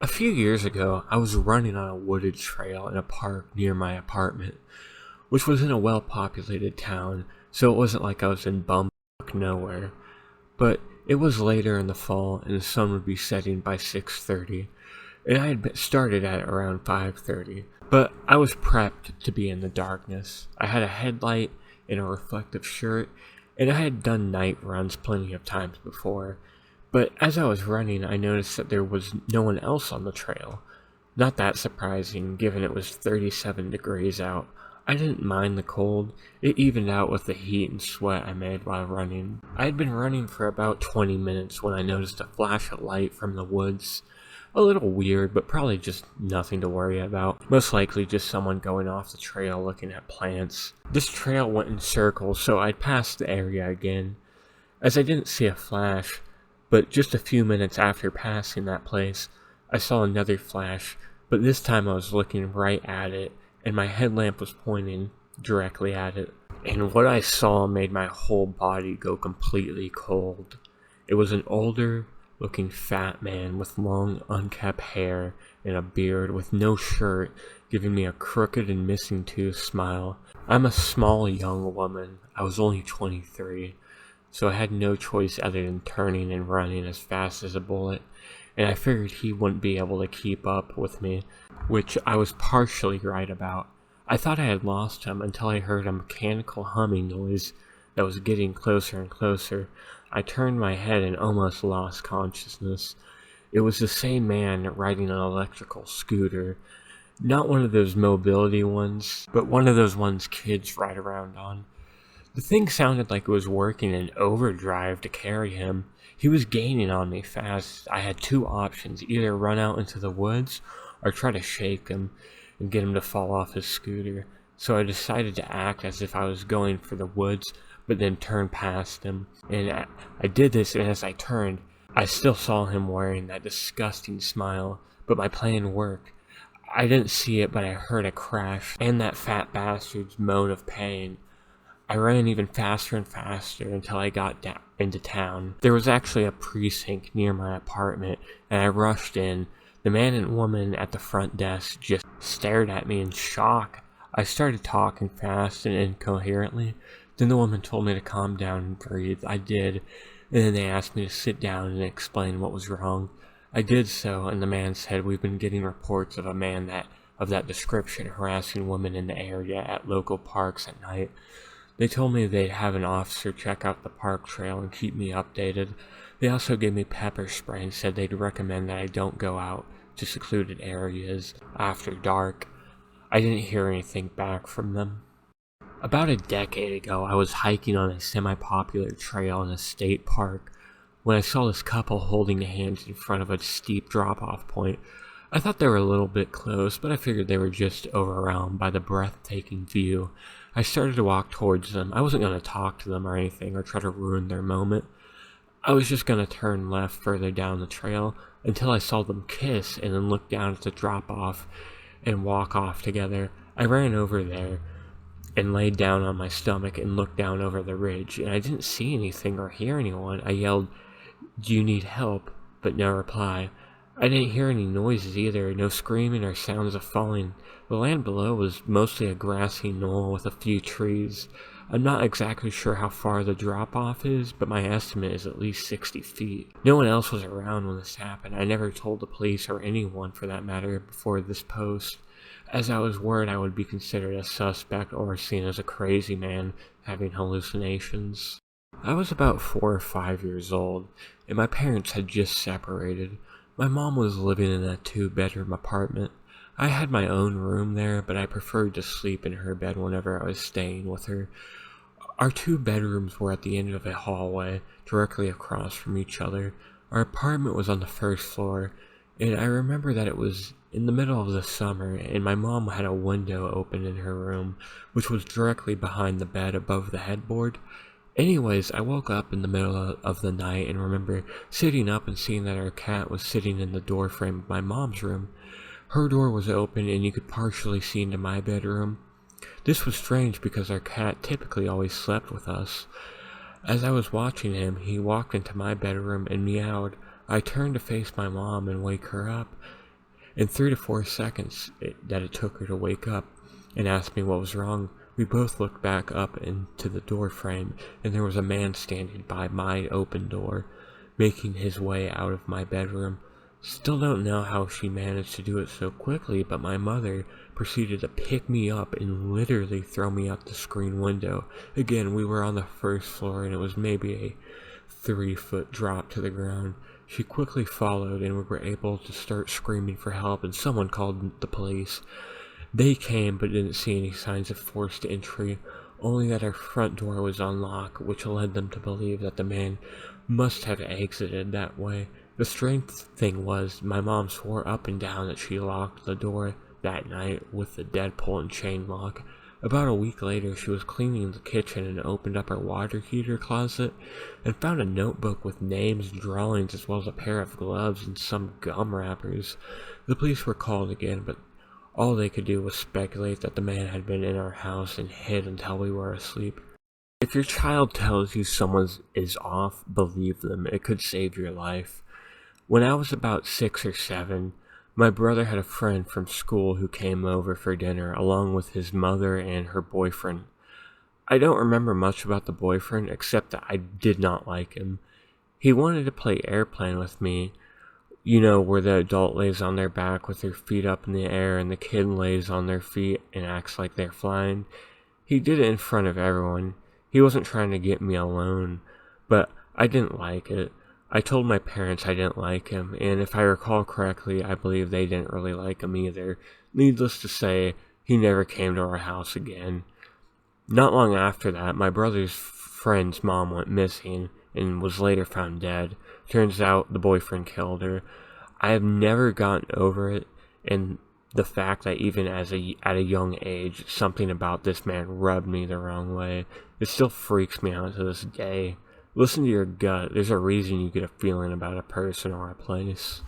A few years ago, I was running on a wooded trail in a park near my apartment, which was in a well-populated town, so it wasn't like I was in bumfuck nowhere. But it was later in the fall, and the sun would be setting by 6:30, and I had started at around 5:30. But I was prepped to be in the darkness. I had a headlight and a reflective shirt, and I had done night runs plenty of times before. But as I was running, I noticed that there was no one else on the trail. Not that surprising, given it was 37 degrees out. I didn't mind the cold. It evened out with the heat and sweat I made while running. I had been running for about 20 minutes when I noticed a flash of light from the woods. A little weird, but probably just nothing to worry about. Most likely just someone going off the trail looking at plants. This trail went in circles, so I'd passed the area again. As I didn't see a flash, but just a few minutes after passing that place, I saw another flash, but this time I was looking right at it, and my headlamp was pointing directly at it. And what I saw made my whole body go completely cold. It was an older looking fat man with long unkempt hair and a beard with no shirt, giving me a crooked and missing tooth smile. I'm a small young woman. I was only 23. So I had no choice other than turning and running as fast as a bullet, and I figured he wouldn't be able to keep up with me, which I was partially right about. I thought I had lost him until I heard a mechanical humming noise that was getting closer and closer. I turned my head and almost lost consciousness. It was the same man riding an electrical scooter. Not one of those mobility ones, but one of those ones kids ride around on. The thing sounded like it was working in overdrive to carry him. He was gaining on me fast. I had two options, either run out into the woods or try to shake him and get him to fall off his scooter. So I decided to act as if I was going for the woods, but then turn past him. And I did this, and as I turned, I still saw him wearing that disgusting smile, but my plan worked. I didn't see it, but I heard a crash and that fat bastard's moan of pain. I ran even faster and faster until I got into town. There was actually a precinct near my apartment, and I rushed in. The man and woman at the front desk just stared at me in shock. I started talking fast and incoherently. Then the woman told me to calm down and breathe. I did, and then they asked me to sit down and explain what was wrong. I did so, and the man said, "We've been getting reports of a man of that description harassing women in the area at local parks at night." They told me they'd have an officer check out the park trail and keep me updated. They also gave me pepper spray and said they'd recommend that I don't go out to secluded areas after dark. I didn't hear anything back from them. About a decade ago, I was hiking on a semi-popular trail in a state park when I saw this couple holding hands in front of a steep drop-off point. I thought they were a little bit close, but I figured they were just overwhelmed by the breathtaking view. I started to walk towards them. I wasn't going to talk to them or anything or try to ruin their moment. I was just going to turn left further down the trail until I saw them kiss and then look down at the drop-off and walk off together. I ran over there and laid down on my stomach and looked down over the ridge, and I didn't see anything or hear anyone. I yelled, "Do you need help?" but no reply. I didn't hear any noises either, no screaming or sounds of falling. The land below was mostly a grassy knoll with a few trees. I'm not exactly sure how far the drop-off is, but my estimate is at least 60 feet. No one else was around when this happened. I never told the police or anyone for that matter before this post, as I was worried I would be considered a suspect or seen as a crazy man having hallucinations. I was about 4 or 5 years old, and my parents had just separated. My mom was living in a 2-bedroom apartment. I had my own room there, but I preferred to sleep in her bed whenever I was staying with her. Our 2 bedrooms were at the end of a hallway, directly across from each other. Our apartment was on the first floor, and I remember that it was in the middle of the summer, and my mom had a window open in her room, which was directly behind the bed above the headboard. Anyways, I woke up in the middle of the night and remember sitting up and seeing that our cat was sitting in the doorframe of my mom's room. Her door was open and you could partially see into my bedroom. This was strange because our cat typically always slept with us. As I was watching him, he walked into my bedroom and meowed. I turned to face my mom and wake her up, In 3 to 4 seconds that it took her to wake up and ask me what was wrong, we both looked back up into the door frame, and there was a man standing by my open door, making his way out of my bedroom. Still don't know how she managed to do it so quickly, but my mother proceeded to pick me up and literally throw me out the screen window. Again, we were on the first floor, and it was maybe a 3-foot drop to the ground. She quickly followed, and we were able to start screaming for help, and someone called the police. They came but didn't see any signs of forced entry, only that our front door was unlocked, which led them to believe that the man must have exited that way. The strange thing was, my mom swore up and down that she locked the door that night with the deadbolt and chain lock. About a week later, she was cleaning the kitchen and opened up her water heater closet and found a notebook with names, drawings, as well as a pair of gloves and some gum wrappers. The police were called again, but all they could do was speculate that the man had been in our house and hid until we were asleep. If your child tells you someone is off, believe them. It could save your life. When I was about 6 or 7, my brother had a friend from school who came over for dinner along with his mother and her boyfriend. I don't remember much about the boyfriend except that I did not like him. He wanted to play airplane with me, where the adult lays on their back with their feet up in the air and the kid lays on their feet and acts like they're flying. He did it in front of everyone. He wasn't trying to get me alone, but I didn't like it. I told my parents I didn't like him, and if I recall correctly, I believe they didn't really like him either. Needless to say, he never came to our house again. Not long after that, my brother's friend's mom went missing and was later found dead. Turns out the boyfriend killed her. I have never gotten over it, and the fact that even at a young age, something about this man rubbed me the wrong way. It still freaks me out to this day. Listen to your gut. There's a reason you get a feeling about a person or a place.